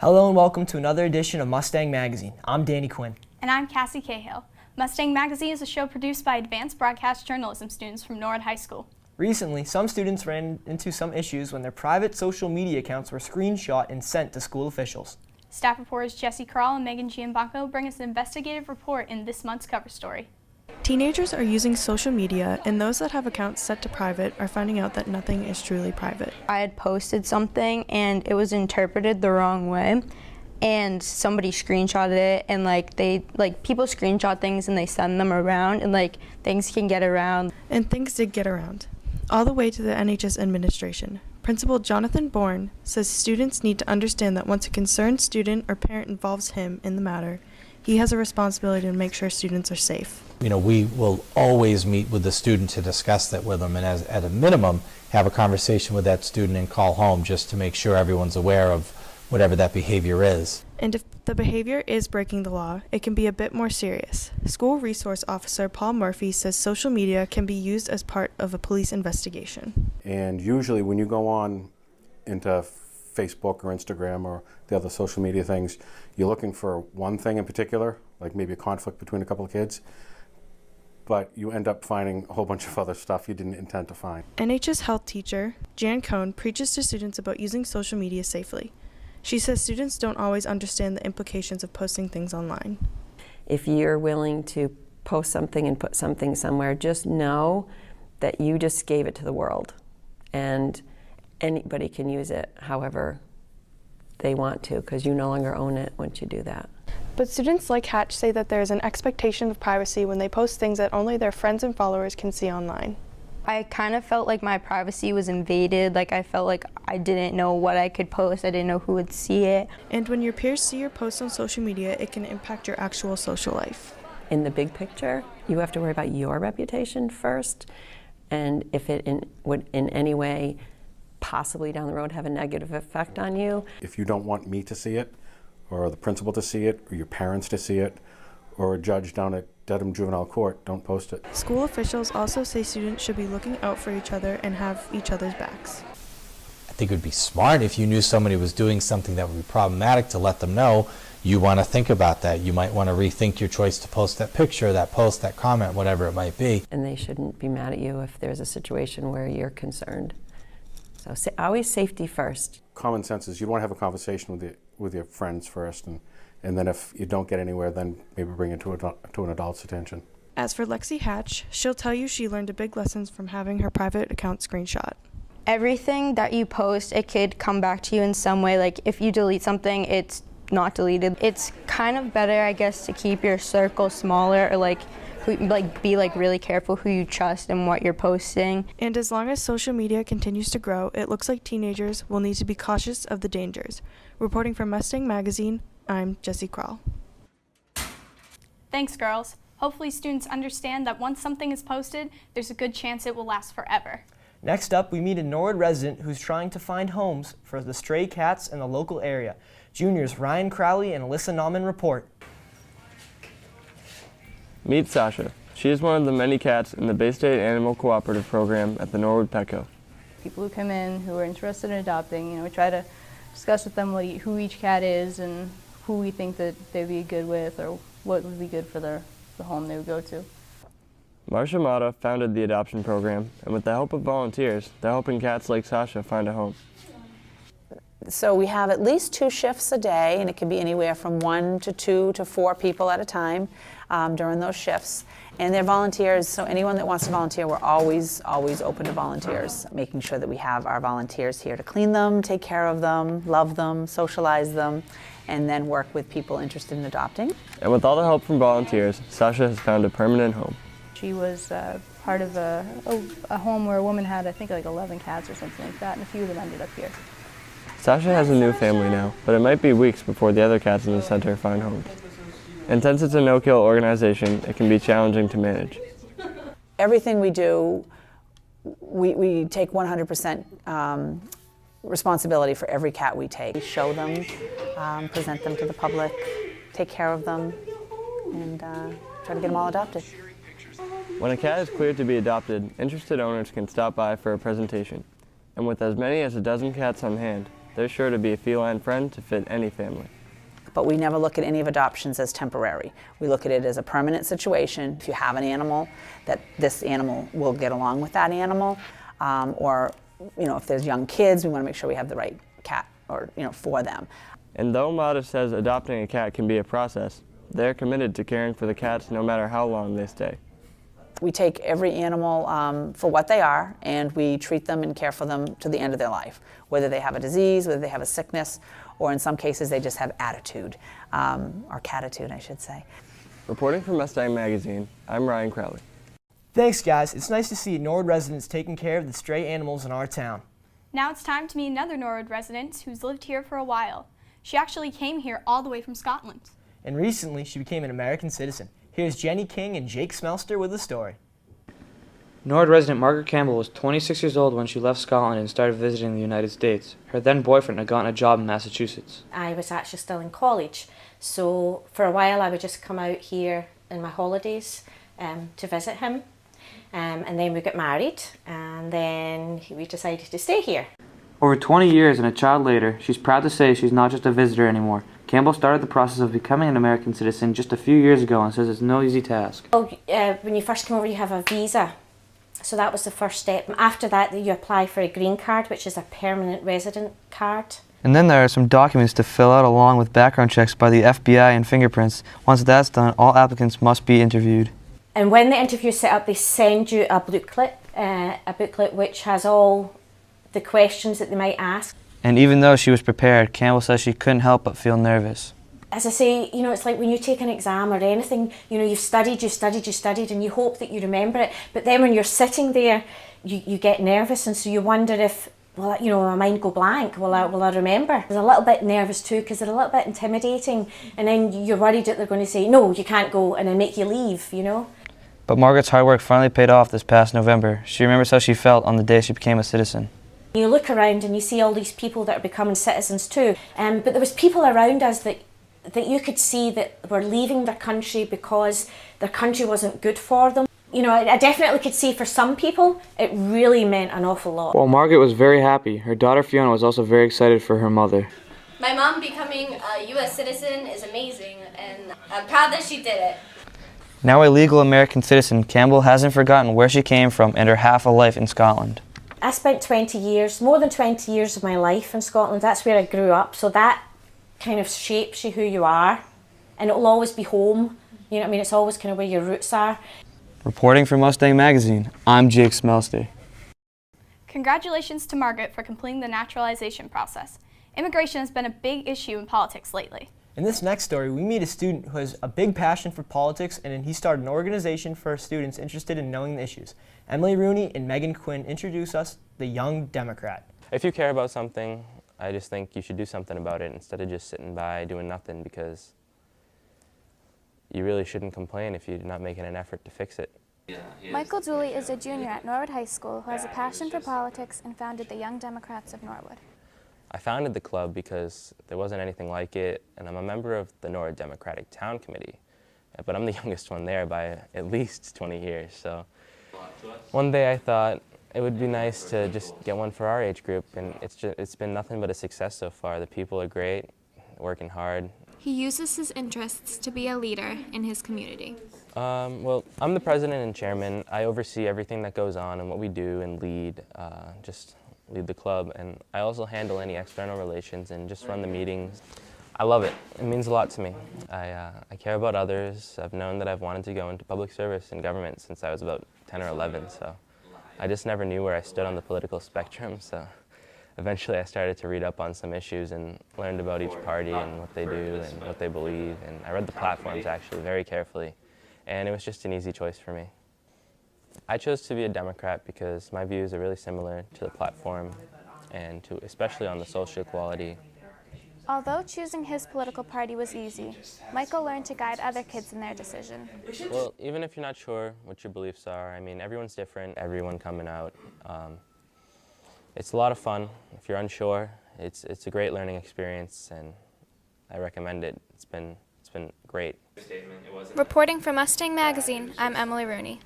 Hello and welcome to another edition of Mustang Magazine. I'm Danny Quinn. And I'm Cassie Cahill. Mustang Magazine is a show produced by advanced broadcast journalism students from Norwood High School. Recently, some students ran into some issues when their private social media accounts were screenshot and sent to school officials. Staff reporters Jesse Carl and Megan Giambacco bring us an investigative report in this month's cover story. Teenagers are using social media, and those that have accounts set to private are finding out that nothing is truly private. I had posted something and it was interpreted the wrong way, and somebody screenshotted it, and people screenshot things and they send them around, and things can get around. And things did get around, all the way to the NHS administration. Principal Jonathan Bourne says students need to understand that once a concerned student or parent involves him in the matter, he has a responsibility to make sure students are safe. You know, we will always meet with the student to discuss that with them, and at a minimum, have a conversation with that student and call home just to make sure everyone's aware of whatever that behavior is. And if the behavior is breaking the law, it can be a bit more serious. School Resource Officer Paul Murphy says social media can be used as part of a police investigation. And usually when you go on into Facebook or Instagram or the other social media things, you're looking for one thing in particular, like maybe a conflict between a couple of kids, but you end up finding a whole bunch of other stuff you didn't intend to find. NHS health teacher Jan Cohn preaches to students about using social media safely. She says students don't always understand the implications of posting things online. If you're willing to post something and put something somewhere, just know that you just gave it to the world, and anybody can use it however they want to, because you no longer own it once you do that. But students like Hatch say that there is an expectation of privacy when they post things that only their friends and followers can see online. I kind of felt like my privacy was invaded. I felt like I didn't know what I could post. I didn't know who would see it. And when your peers see your posts on social media, it can impact your actual social life. In the big picture, you have to worry about your reputation first, and if it would in any way possibly down the road have a negative effect on you. If you don't want me to see it, or the principal to see it, or your parents to see it, or a judge down at Dedham Juvenile Court, don't post it. School officials also say students should be looking out for each other and have each other's backs. I think it would be smart if you knew somebody was doing something that would be problematic to let them know. You want to think about that. You might want to rethink your choice to post that picture, that post, that comment, whatever it might be. And they shouldn't be mad at you if there's a situation where you're concerned. So always safety first. Common sense is you want to have a conversation with your friends first, and then if you don't get anywhere, then maybe bring it to an adult's attention. As for Lexi Hatch, she'll tell you she learned a big lesson from having her private account screenshot. Everything that you post, it could come back to you in some way. If you delete something, it's not deleted. It's kind of better, I guess, to keep your circle smaller, or be really careful who you trust and what you're posting. And as long as social media continues to grow, it looks like teenagers will need to be cautious of the dangers. Reporting from Mustang Magazine, I'm Jesse Carl. Thanks, girls. Hopefully students understand that once something is posted, there's a good chance it will last forever. Next up, we meet a Norwood resident who's trying to find homes for the stray cats in the local area. Juniors Ryan Crowley and Alyssa Nauman report. Meet Sasha. She is one of the many cats in the Bay State Animal Cooperative Program at the Norwood Petco. People who come in who are interested in adopting, we try to discuss with them who each cat is and who we think that they'd be good with, or what would be good for the home they would go to. Marcia Mata founded the adoption program, and with the help of volunteers, they're helping cats like Sasha find a home. So we have at least 2 shifts a day, and it can be anywhere from 1 to 2 to 4 people at a time during those shifts. And they're volunteers, so anyone that wants to volunteer, we're always open to volunteers, making sure that we have our volunteers here to clean them, take care of them, love them, socialize them, and then work with people interested in adopting. And with all the help from volunteers, Sasha has found a permanent home. She was part of a home where a woman had, I think, 11 cats or something like that, and a few of them ended up here. Sasha has a new family now, but it might be weeks before the other cats in the center find homes. And since it's a no-kill organization, it can be challenging to manage. Everything we do, we take 100% responsibility for every cat we take. We show them, present them to the public, take care of them, and try to get them all adopted. When a cat is cleared to be adopted, interested owners can stop by for a presentation. And with as many as a dozen cats on hand, They're sure to be a feline friend to fit any family. But we never look at any of adoptions as temporary. We look at it as a permanent situation. If you have an animal, that this animal will get along with that animal, or if there's young kids, we want to make sure we have the right cat or for them. And though Mata says adopting a cat can be a process, they're committed to caring for the cats no matter how long they stay. We take every animal for what they are, and we treat them and care for them to the end of their life, whether they have a disease, whether they have a sickness, or in some cases they just have attitude, or catitude, I should say. Reporting for Mustang Magazine, I'm Ryan Crowley. Thanks, guys. It's nice to see Norwood residents taking care of the stray animals in our town. Now it's time to meet another Norwood resident who's lived here for a while. She actually came here all the way from Scotland. And recently, she became an American citizen. Here's Jenny King and Jake Smelster with the story. Norwood resident Margaret Campbell was 26 years old when she left Scotland and started visiting the United States. Her then boyfriend had gotten a job in Massachusetts. I was actually still in college, so for a while I would just come out here in my holidays to visit him, and then we got married, and then we decided to stay here. Over 20 years and a child later, she's proud to say she's not just a visitor anymore. Campbell started the process of becoming an American citizen just a few years ago and says it's no easy task. Well, when you first come over, you have a visa. So that was the first step. After that, you apply for a green card, which is a permanent resident card. And then there are some documents to fill out along with background checks by the FBI and fingerprints. Once that's done, all applicants must be interviewed. And when the interview is set up, they send you a booklet which has all the questions that they might ask. And even though she was prepared, Campbell says she couldn't help but feel nervous. As I say, it's like when you take an exam or anything, you've studied, and you hope that you remember it. But then when you're sitting there, you get nervous, and so you wonder if, will my mind go blank? Will I remember? I was a little bit nervous too, because they're a little bit intimidating, and then you're worried that they're going to say, no, you can't go, and then make you leave, But Margaret's hard work finally paid off this past November. She remembers how she felt on the day she became a citizen. You look around and you see all these people that are becoming citizens too, but there was people around us that you could see that were leaving their country because their country wasn't good for them. I definitely could see for some people it really meant an awful lot. While Margaret was very happy, her daughter Fiona was also very excited for her mother. My mom becoming a U.S. citizen is amazing, and I'm proud that she did it. Now a legal American citizen, Campbell hasn't forgotten where she came from and her half a life in Scotland. I spent more than 20 years of my life in Scotland. That's where I grew up, so that kind of shapes you who you are, and it will always be home. It's always kind of where your roots are. Reporting for Mustang Magazine, I'm Jake Smelster. Congratulations to Margaret for completing the naturalization process. Immigration has been a big issue in politics lately. In this next story, we meet a student who has a big passion for politics, and he started an organization for students interested in knowing the issues. Emily Rooney and Megan Quinn introduce us the Young Democrat. If you care about something, I just think you should do something about it instead of just sitting by doing nothing, because you really shouldn't complain if you're not making an effort to fix it. Michael Dooley is a junior at Norwood High School who has a passion for politics and founded the Young Democrats of Norwood. I founded the club because there wasn't anything like it, and I'm a member of the Norwood Democratic Town Committee, but I'm the youngest one there by at least 20 years. So one day I thought it would be nice to just get one for our age group, and it's been nothing but a success so far. The people are great, working hard. He uses his interests to be a leader in his community. Well, I'm the president and chairman. I oversee everything that goes on and what we do and lead the club, and I also handle any external relations and just run the meetings. I love it. It means a lot to me. I care about others. I've known that I've wanted to go into public service and government since I was about 10 or 11, so I just never knew where I stood on the political spectrum, so eventually I started to read up on some issues and learned about each party and what they do and what they believe, and I read the platforms actually very carefully, and it was just an easy choice for me. I chose to be a Democrat because my views are really similar to the platform, and especially on the social equality. Although choosing his political party was easy, Michael learned to guide other kids in their decision. Well, even if you're not sure what your beliefs are, everyone's different, everyone coming out. It's a lot of fun. If you're unsure, it's a great learning experience, and I recommend it. It's been great. Reporting for Mustang Magazine, I'm Emily Rooney.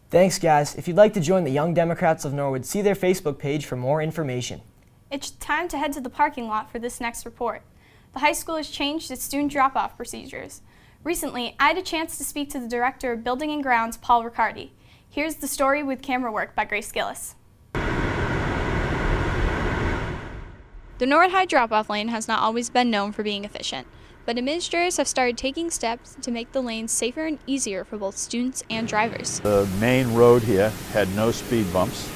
Thanks, guys. If you'd like to join the Young Democrats of Norwood, see their Facebook page for more information. It's time to head to the parking lot for this next report. The high school has changed its student drop-off procedures. Recently, I had a chance to speak to the director of Building and Grounds, Paul Riccardi. Here's the story with camera work by Grace Gillis. The Norwood High drop-off lane has not always been known for being efficient, but administrators have started taking steps to make the lanes safer and easier for both students and drivers. The main road here had no speed bumps,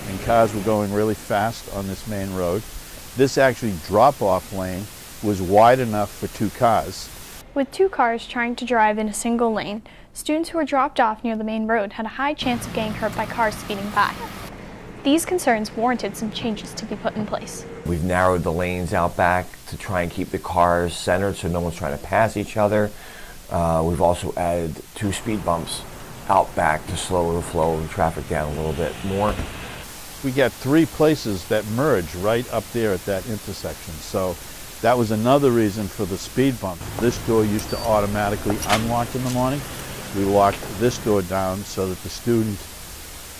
and cars were going really fast on this main road. This actually drop-off lane was wide enough for 2 cars. With 2 cars trying to drive in a single lane, students who were dropped off near the main road had a high chance of getting hurt by cars speeding by. These concerns warranted some changes to be put in place. We've narrowed the lanes out back to try and keep the cars centered so no one's trying to pass each other. We've also added 2 speed bumps out back to slow the flow of traffic down a little bit more. We got 3 places that merge right up there at that intersection. So that was another reason for the speed bump. This door used to automatically unlock in the morning. We locked this door down so that the student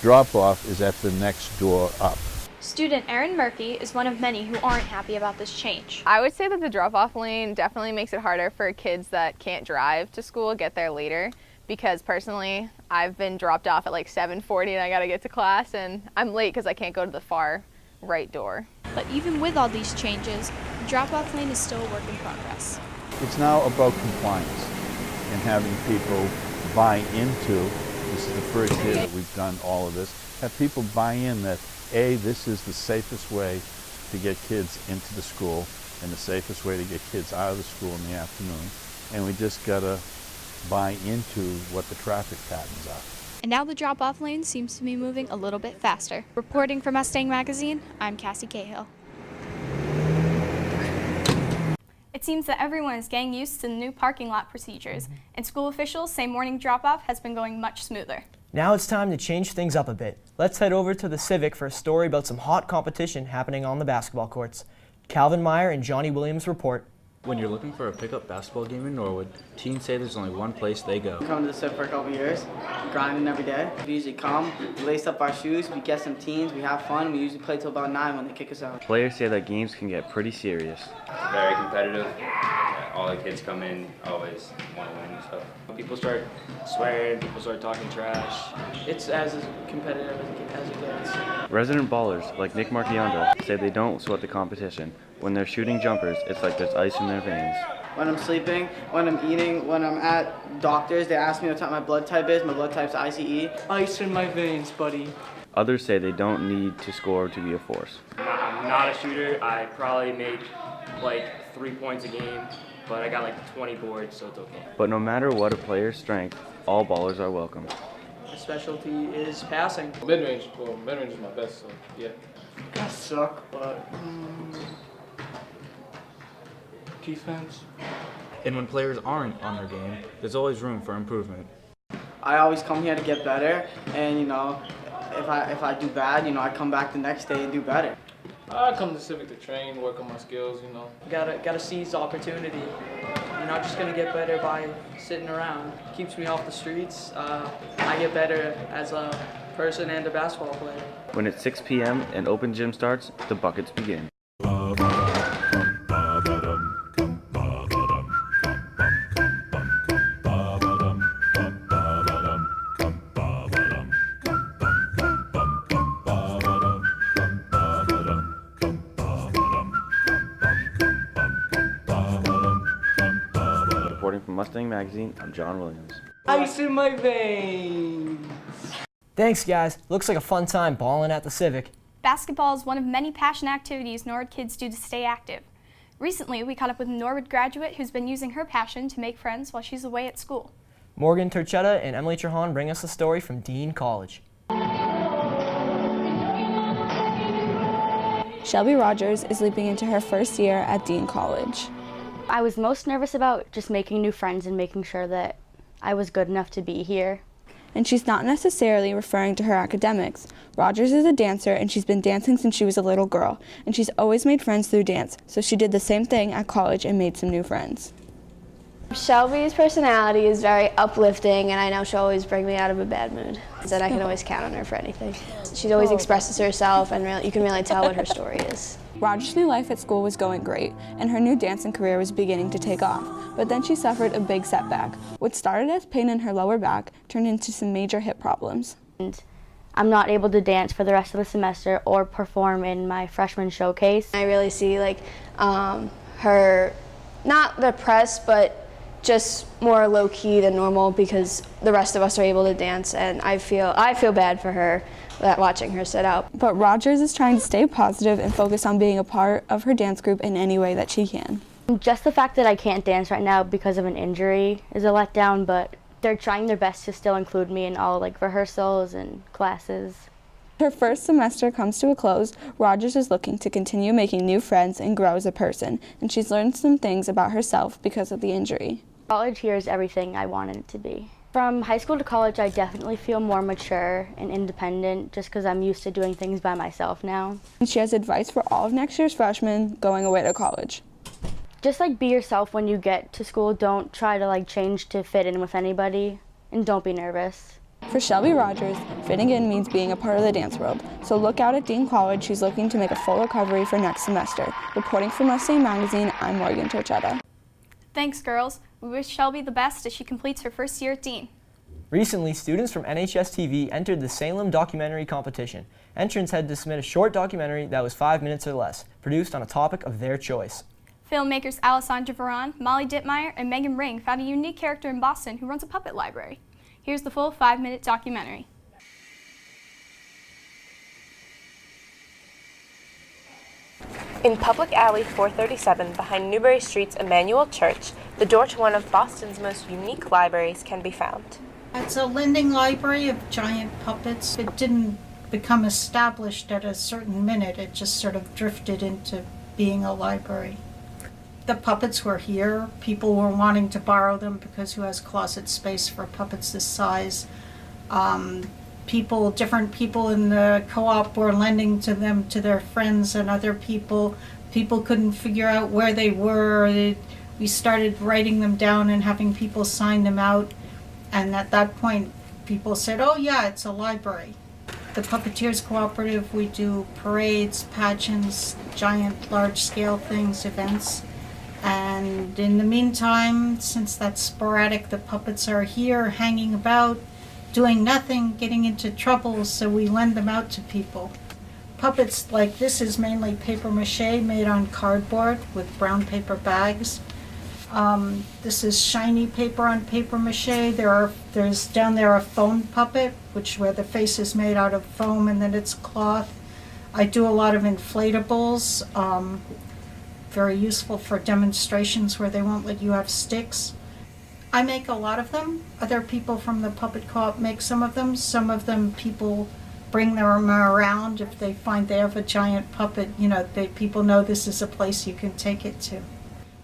drop-off is at the next door up. Student Erin Murphy is one of many who aren't happy about this change. I would say that the drop-off lane definitely makes it harder for kids that can't drive to school get there later, because personally I've been dropped off at like 7:40 and I gotta get to class and I'm late because I can't go to the far right door. But even with all these changes, the drop-off lane is still a work in progress. It's now about compliance and having people buy into. This is the first year that we've done all of this. Have people buy in that, A, this is the safest way to get kids into the school and the safest way to get kids out of the school in the afternoon. And we just gotta buy into what the traffic patterns are. And now the drop-off lane seems to be moving a little bit faster. Reporting for Mustang Magazine, I'm Cassie Cahill. It seems that everyone is getting used to the new parking lot procedures, and school officials say morning drop-off has been going much smoother. Now it's time to change things up a bit. Let's head over to the Civic for a story about some hot competition happening on the basketball courts. Calvin Meyer and Johnny Williams report. When you're looking for a pickup basketball game in Norwood, teens say there's only one place they go. We come to the Civic for a couple years, grinding every day. We usually come, we lace up our shoes, we get some teams, we have fun. We usually play till about 9 when they kick us out. Players say that games can get pretty serious. It's very competitive. All the kids come in always want to win and stuff. People start swearing, people start talking trash. It's as competitive as it gets. Resident ballers like Nick Marchiondo say they don't sweat the competition. When they're shooting jumpers, it's like there's ice in their veins. When I'm sleeping, when I'm eating, when I'm at doctors, they ask me what my blood type is. My blood type's ICE. Ice in my veins, buddy. Others say they don't need to score to be a force. I'm not a shooter. I probably make like 3 points a game, but I got like 20 boards, so it's okay. But no matter what a player's strength, all ballers are welcome. My specialty is passing. Mid-range, well, mid-range is my best, so yeah. I suck, but defense. And when players aren't on their game, there's always room for improvement. I always come here to get better, and if I do bad, I come back the next day and do better. I come to Civic to train, work on my skills, Gotta seize the opportunity. You're not just gonna get better by sitting around. Keeps me off the streets. I get better as a person and a basketball player. When it's 6 p.m. and open gym starts, the buckets begin. Reporting from Mustang Magazine, I'm John Williams. Ice in my veins. Thanks, guys. Looks like a fun time balling at the Civic. Basketball is one of many passion activities Norwood kids do to stay active. Recently, we caught up with a Norwood graduate who's been using her passion to make friends while she's away at school. Morgan Turchetta and Emily Trahan bring us a story from Dean College. Shelby Rogers is leaping into her first year at Dean College. I was most nervous about just making new friends and making sure that I was good enough to be here. And she's not necessarily referring to her academics. Rogers is a dancer and she's been dancing since she was a little girl, and she's always made friends through dance, so she did the same thing at college and made some new friends. Shelby's personality is very uplifting, and I know she'll always bring me out of a bad mood. And I can always count on her for anything. She always expresses herself, and you can really tell what her story is. Roger's new life at school was going great, and her new dancing career was beginning to take off. But then she suffered a big setback. What started as pain in her lower back turned into some major hip problems. And I'm not able to dance for the rest of the semester or perform in my freshman showcase. I really see her not depressed, but just more low-key than normal because the rest of us are able to dance, and I feel bad for her watching her sit out. But Rogers is trying to stay positive and focus on being a part of her dance group in any way that she can. Just the fact that I can't dance right now because of an injury is a letdown, but they're trying their best to still include me in all rehearsals and classes. Her first semester comes to a close. Rogers is looking to continue making new friends and grow as a person, and she's learned some things about herself because of the injury. College here is everything I wanted it to be. From high school to college, I definitely feel more mature and independent just because I'm used to doing things by myself now. And she has advice for all of next year's freshmen going away to college. Just be yourself when you get to school. Don't try to change to fit in with anybody, and don't be nervous. For Shelby Rogers, fitting in means being a part of the dance world. So look out at Dean College. She's looking to make a full recovery for next semester. Reporting for Mustang Magazine, I'm Morgan Torchetta. Thanks, girls. We wish Shelby the best as she completes her first year at Dean. Recently, students from NHS-TV entered the Salem documentary competition. Entrants had to submit a short documentary that was 5 minutes or less, produced on a topic of their choice. Filmmakers Alessandra Varon, Molly Dittmeyer, and Megan Ring found a unique character in Boston who runs a puppet library. Here's the full 5-minute documentary. In Public Alley 437 behind Newbury Street's Emmanuel Church, the door to one of Boston's most unique libraries can be found. It's a lending library of giant puppets. It didn't become established at a certain minute. It just sort of drifted into being a library. The puppets were here. People were wanting to borrow them because who has closet space for puppets this size? Different people in the co-op were lending to them to their friends and other people. People couldn't figure out where they were. We started writing them down and having people sign them out. And at that point, people said, oh yeah, it's a library. The Puppeteers Cooperative, we do parades, pageants, giant, large-scale things, events. And in the meantime, since that's sporadic, the puppets are here hanging about, doing nothing, getting into trouble, so we lend them out to people. Puppets like this is mainly paper mache made on cardboard with brown paper bags. This is shiny paper on paper mache. There's down there a foam puppet, where the face is made out of foam and then it's cloth. I do a lot of inflatables, very useful for demonstrations where they won't let you have sticks. I make a lot of them. Other people from the puppet co-op make some of them. Some of them people bring them around if they find they have a giant puppet. People know this is a place you can take it to.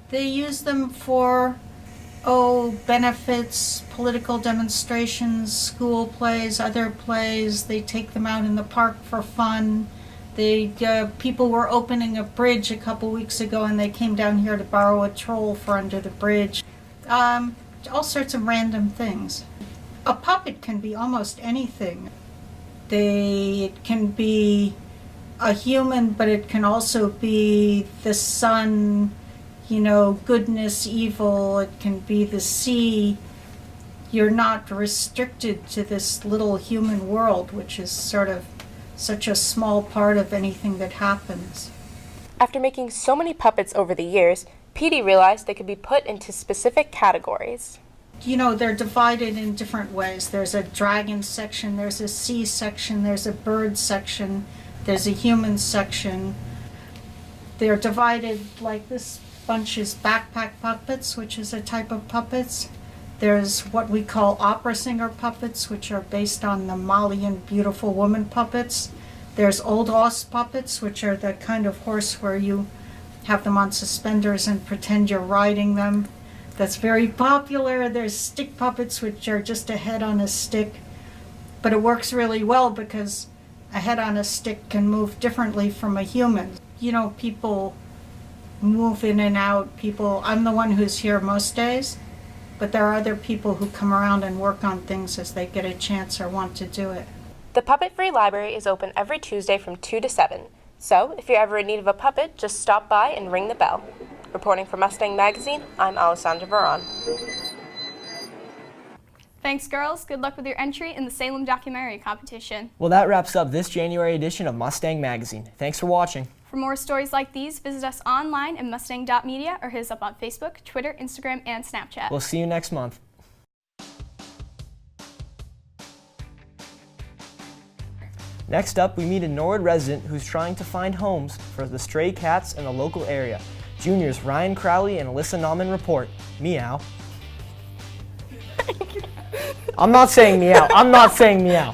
They use them for, benefits, political demonstrations, school plays, other plays. They take them out in the park for fun. People were opening a bridge a couple weeks ago and they came down here to borrow a troll for under the bridge. All sorts of random things. A puppet can be almost anything. It can be a human, but it can also be the sun, goodness, evil. It can be the sea. You're not restricted to this little human world, which is sort of such a small part of anything that happens. After making so many puppets over the years, Petey realized they could be put into specific categories. They're divided in different ways. There's a dragon section, there's a sea section, there's a bird section, there's a human section. They're divided like this bunch is backpack puppets, which is a type of puppets. There's what we call opera singer puppets, which are based on the Malian beautiful woman puppets. There's old horse puppets, which are the kind of horse where you have them on suspenders and pretend you're riding them. That's very popular. There's stick puppets, which are just a head on a stick. But it works really well because a head on a stick can move differently from a human. People move in and out. I'm the one who's here most days. but there are other people who come around and work on things as they get a chance or want to do it. The Puppet-Free Library is open every Tuesday from 2 to 7. So, if you're ever in need of a puppet, just stop by and ring the bell. Reporting for Mustang Magazine, I'm Alessandra Veron. Thanks, girls. Good luck with your entry in the Salem documentary competition. Well, that wraps up this January edition of Mustang Magazine. Thanks for watching. For more stories like these, visit us online at mustang.media or hit us up on Facebook, Twitter, Instagram, and Snapchat. We'll see you next month. Next up, we meet a Norwood resident who's trying to find homes for the stray cats in the local area. Juniors Ryan Crowley and Alyssa Nauman report. Meow. I'm not saying meow. I'm not saying meow.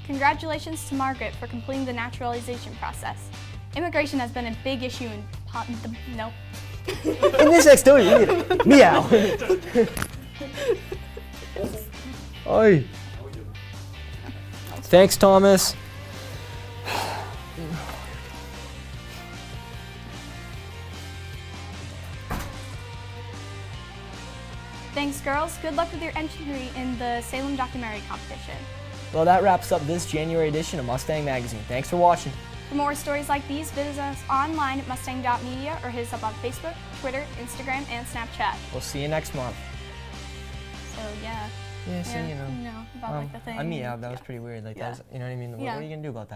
Congratulations to Margaret for completing the naturalization process. Immigration has been a big issue in no. In this next story, meow. Oi. Thanks, Thomas. Thanks, girls. Good luck with your entry in the Salem documentary competition. Well, that wraps up this January edition of Mustang Magazine. Thanks for watching. For more stories like these, visit us online at mustang.media or hit us up on Facebook, Twitter, Instagram, and Snapchat. We'll see you next month. So, yeah. Yeah, so, you know. About like the thing. I mean, yeah, that was pretty weird. Like, that was, you know what I mean? What are you going to do about that?